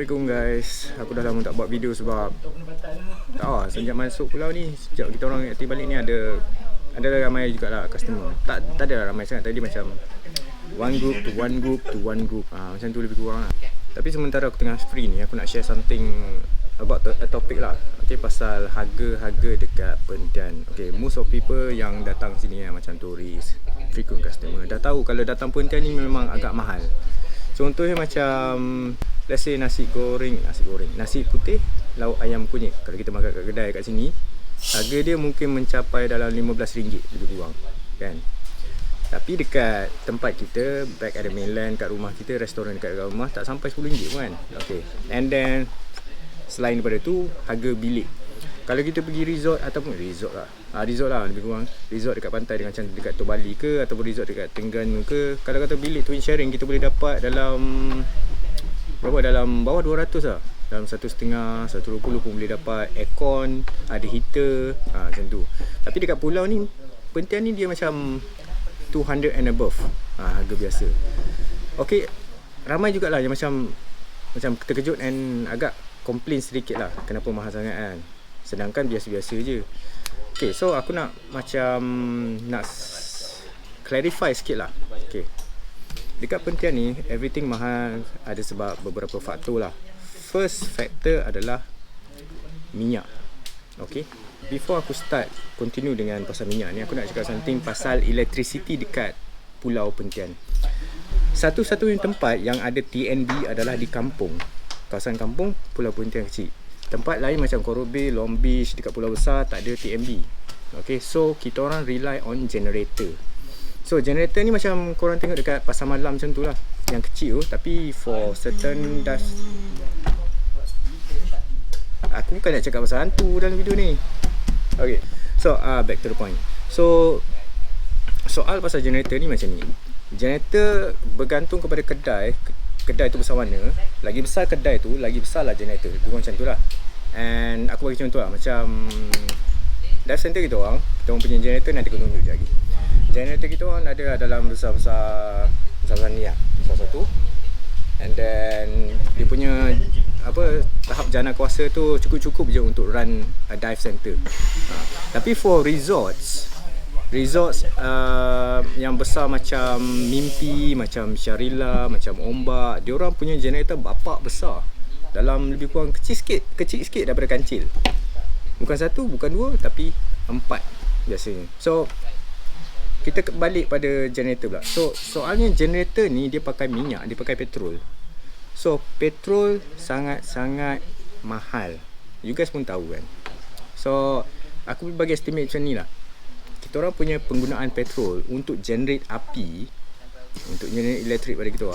Assalamualaikum guys. Aku dah lama tak buat video sebab tak tahu lah, sejak masuk pulau ni, sejak kita orang aktif balik ni ada ramai jugalah customer. Tak ada lah ramai sangat. Tadi macam one group to one group. Macam tu lebih kurang lah. Tapi sementara aku tengah free ni, aku nak share something about a topic lah. Okay, pasal harga dekat Perhentian. Okay, most of people yang datang sini macam turis, frequent customer, dah tahu kalau datang Perhentian ni memang agak mahal. Contohnya macam let's say nasi putih lauk ayam kunyit. Kalau kita makan kat kedai kat sini, harga dia mungkin mencapai dalam RM15 lebih kurang kan. Tapi dekat tempat kita, back at the mainland, kat rumah kita, restoran dekat rumah tak sampai RM10 kan. Okay. And then selain daripada tu, harga bilik. Kalau kita pergi resort ataupun resort lah lebih kurang, resort dekat pantai macam dekat Tok Bali ke, ataupun resort dekat Terengganu ke, kalau kata bilik twin sharing kita boleh dapat dalam bawah 200 lah. Dalam 1.5, 120 pun boleh dapat aircon, ada heater, macam tu. Tapi dekat pulau ni, Perhentian ni dia macam 200 and above, harga biasa. Okay, ramai jugalah yang macam terkejut and agak komplain sedikit lah kenapa mahal sangat kan. Sedangkan biasa-biasa je. Okay, so aku nak clarify sikit lah. Okay, dekat Perhentian ni, everything mahal ada sebab beberapa faktor lah. First factor adalah minyak. Okay, before aku continue dengan pasal minyak ni, aku nak cakap something pasal electricity dekat Pulau Perhentian. Satu-satunya tempat yang ada TNB adalah di kampung. Kawasan kampung, Pulau Perhentian kecil. Tempat lain macam Coral Bay, Long Beach, dekat pulau besar tak ada TNB. Okay, so kita orang rely on generator. So generator ni macam korang tengok dekat pasar malam macam tu lah, yang kecil tu, tapi for certain aku bukan nak cakap pasal hantu dalam video ni. Okay, so back to the point. So soal pasal generator ni macam ni. Generator bergantung kepada kedai tu besar mana. Lagi besar kedai tu, lagi besar lah generator. Macam tu lah. And aku bagi contoh lah, macam dive center kita orang punya generator, nanti aku tunjuk je lagi. Generator kita orang ada dalam besar-besar ni lah, besar satu. And then dia punya tahap jana kuasa tu cukup-cukup je untuk run a dive center. Tapi for resorts yang besar macam Mimpi, macam Sharila, macam Ombak, dia orang punya generator bapak besar, dalam lebih kurang kecil sikit daripada kancil. Bukan satu, bukan dua, tapi 4 biasanya. So kita balik pada generator pula. So soalnya generator ni dia pakai minyak, dia pakai petrol. So petrol sangat-sangat mahal. You guys pun tahu kan. So aku bagi estimate macam ni lah. Kita orang punya penggunaan petrol untuk generate api, untuk generate elektrik pada kita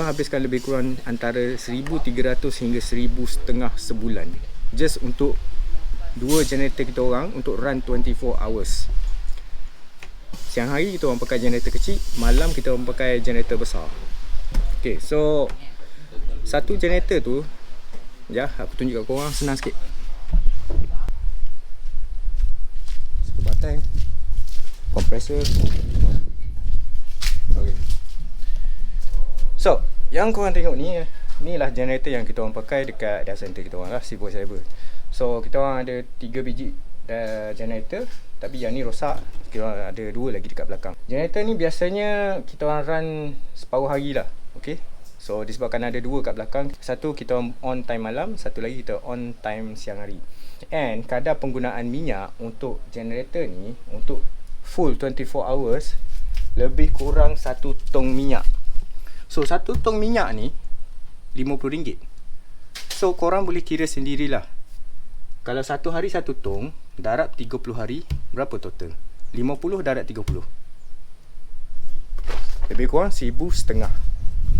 orang habiskan lebih kurang antara 1,300 hingga 1,500 sebulan just untuk 2 generator kita orang untuk run 24 hours. Siang hari kita orang pakai generator kecil, malam kita orang pakai generator besar. Okay, so satu generator tu, aku tunjuk kat korang senang sikit. Satu batai, kompresor. Okay. So, yang korang tengok ni lah generator yang kita orang pakai dekat dive center kita orang lah, Sea Voice Cyber. So, kita orang ada 3 biji generator, tapi yang ni rosak. Kita orang ada 2 lagi dekat belakang. Generator ni biasanya kita orang run separuh hari lah. Okay, so disebabkan ada 2 kat belakang, satu kita on time malam, satu lagi kita on time siang hari. And kadar penggunaan minyak untuk generator ni, untuk full 24 hours, lebih kurang 1 tong minyak. So 1 tong minyak ni RM50. So korang boleh kira sendirilah, kalau 1 hari 1 tong, darab 30 hari, berapa total? 50 darab 30, lebih kurang RM1,500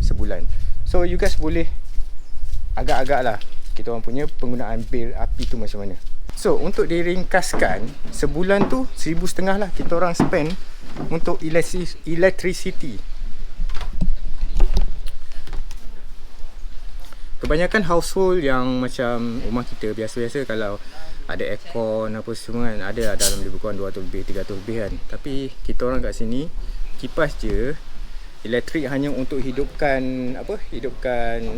sebulan. So you guys boleh agak-agak lah kita orang punya penggunaan bil api tu macam mana. So untuk diringkaskan, sebulan tu RM1,500 lah kita orang spend untuk electricity. Kebanyakan household yang macam rumah kita biasa-biasa, kalau ada aircon apa semua kan, ada dalam lebih kurang 200 lebih, 300 lebih kan. Tapi kita orang kat sini kipas je Elektrik hanya untuk hidupkan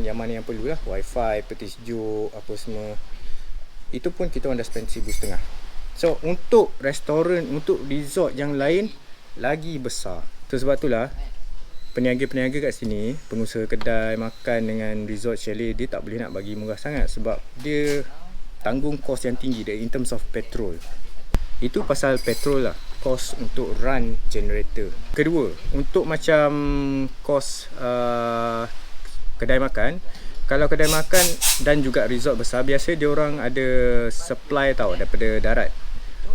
yang mana yang perlulah, wifi, peti sejuk, apa semua. Itu pun kita orang dah spend 1,500. So untuk restoran, untuk resort yang lain lagi besar. So sebab itulah peniaga-peniaga kat sini, pengusaha kedai makan dengan resort chalet, dia tak boleh nak bagi murah sangat sebab dia tanggung kos yang tinggi in terms of petrol. Itu pasal petrol lah, kos untuk run generator. Kedua, untuk macam kos kedai makan, kalau kedai makan dan juga resort besar, biasa dia orang ada supply tau daripada darat.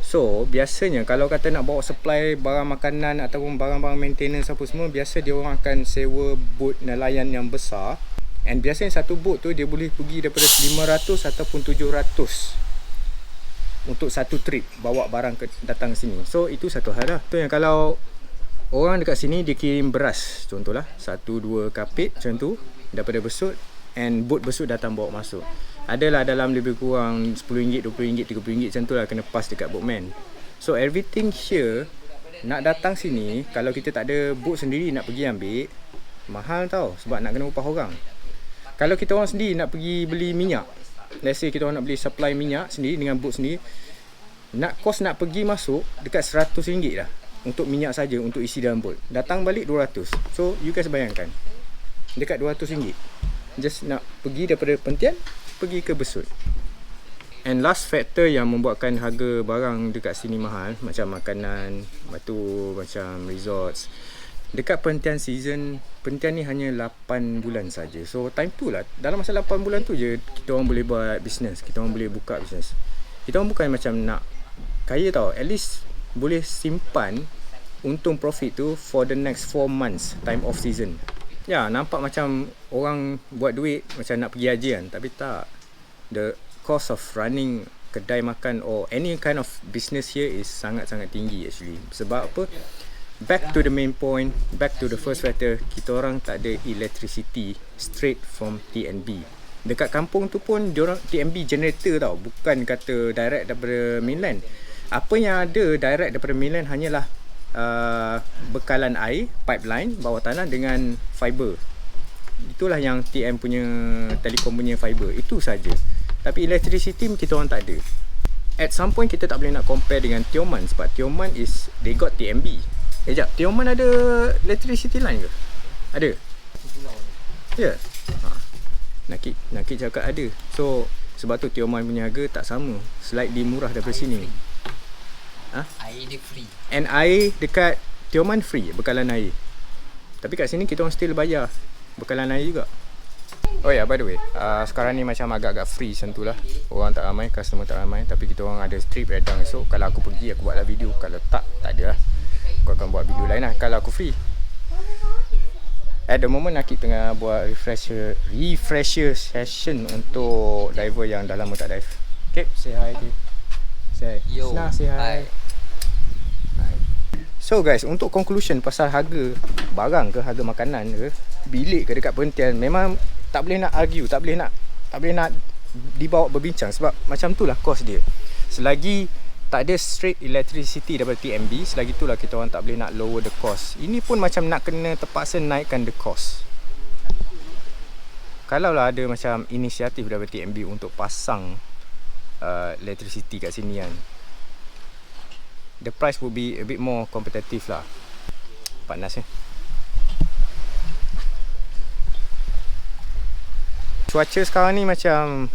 So biasanya kalau kata nak bawa supply barang makanan ataupun barang-barang maintenance apa semua, biasa dia orang akan sewa bot nelayan yang besar. And biasanya satu bot tu dia boleh pergi daripada 500 ataupun 700 untuk satu trip bawa barang datang sini. So itu satu hal lah. Tu yang kalau orang dekat sini dia kirim beras, contohlah 1-2 kapit macam tu daripada Besut, and bot Besut datang bawa masuk. Adalah dalam lebih kurang RM10, RM20, RM30 macam tu lah kena pass dekat boatman. So everything here nak datang sini, kalau kita tak ada bot sendiri nak pergi ambil, mahal tau sebab nak kena upah orang. Kalau kita orang sendiri nak pergi beli minyak, let's say kita orang nak beli supply minyak sendiri dengan bot sendiri, kos nak pergi masuk dekat RM100 lah untuk minyak saja, untuk isi dalam bot. Datang balik RM200. So you guys bayangkan, dekat RM200 just nak pergi daripada Pentian pergi ke Besut. And last factor yang membuatkan harga barang dekat sini mahal, macam makanan, batu, macam resorts. Dekat Pentian season, Pentian ni hanya 8 bulan saja. So time tu lah, dalam masa 8 bulan tu je kita orang boleh buat bisnes, kita orang boleh buka bisnes. Kita orang bukan macam nak kaya tau, at least boleh simpan untung profit tu for the next 4 months time of season. Ya, nampak macam orang buat duit macam nak pergi haji kan, tapi tak. The cost of running kedai makan or any kind of business here is sangat-sangat tinggi actually. Sebab apa? Back to the main point, back to the first factor, kita orang tak ada electricity straight from TNB. Dekat kampung tu pun diorang TNB generator tau, bukan kata direct daripada mainland. Apa yang ada direct daripada mainland hanyalah bekalan air, pipeline bawah tanah dengan fiber. Itulah yang TM punya, Telekom punya fiber, itu saja. Tapi electricity kita orang tak ada. At some point kita tak boleh nak compare dengan Tioman sebab Tioman is, they got TNB. Sekejap, Tioman ada electricity line ke? Ada? Ya? Yeah. Nakit cakap ada. So sebab tu Tioman punya harga tak sama, slightly murah daripada sini. Air dia free. And air dekat Tioman free, bekalan air. Tapi kat sini kita orang still bayar bekalan air juga. Oh ya, yeah, by the way, sekarang ni macam agak-agak free macam tu lah. Orang tak ramai, customer tak ramai. Tapi kita orang ada strip redang esok. Kalau aku pergi, aku buatlah video. Kalau tak ada lah. Aku akan buat video lain lah kalau aku free. At the moment Nakit tengah buat refresher session untuk diver yang dah lama tak dive. Okay, say hi Kip. Say hi. Yo, Senang say hi. Hi. So guys, untuk conclusion pasal harga barang ke, harga makanan ke, bilik ke dekat Pentian, memang tak boleh nak argue, tak boleh nak dibawa berbincang sebab macam tu lah kos dia. Selagi tak ada straight electricity daripada TNB, selagi itulah kita orang tak boleh nak lower the cost. Ini pun macam nak kena terpaksa naikkan the cost. Kalau lah ada macam inisiatif daripada TNB untuk pasang electricity kat sini kan, the price will be a bit more competitive lah. Panas Cuaca sekarang ni macam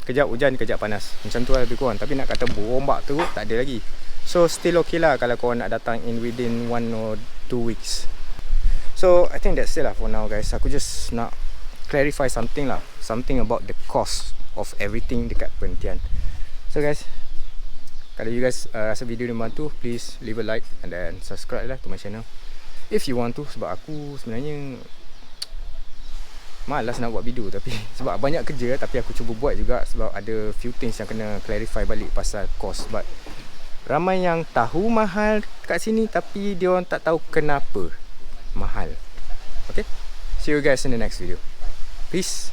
kejap hujan, kejap panas. Macam tu lah lebih kurang. Tapi nak kata berombak teruk, tak ada lagi. So still okay lah kalau korang nak datang in within 1 or 2 weeks. So I think that's it lah for now guys. Aku just nak clarify something lah. Something about the cost of everything dekat Pentian. So guys, kalau you guys rasa video ni membantu, please leave a like and then subscribe lah to my channel if you want to. Sebab aku sebenarnya malas nak buat video, tapi sebab banyak kerja, tapi aku cuba buat juga sebab ada few things yang kena clarify balik pasal cost. But ramai yang tahu mahal kat sini tapi dia orang tak tahu kenapa mahal. Okay, see you guys in the next video. Peace.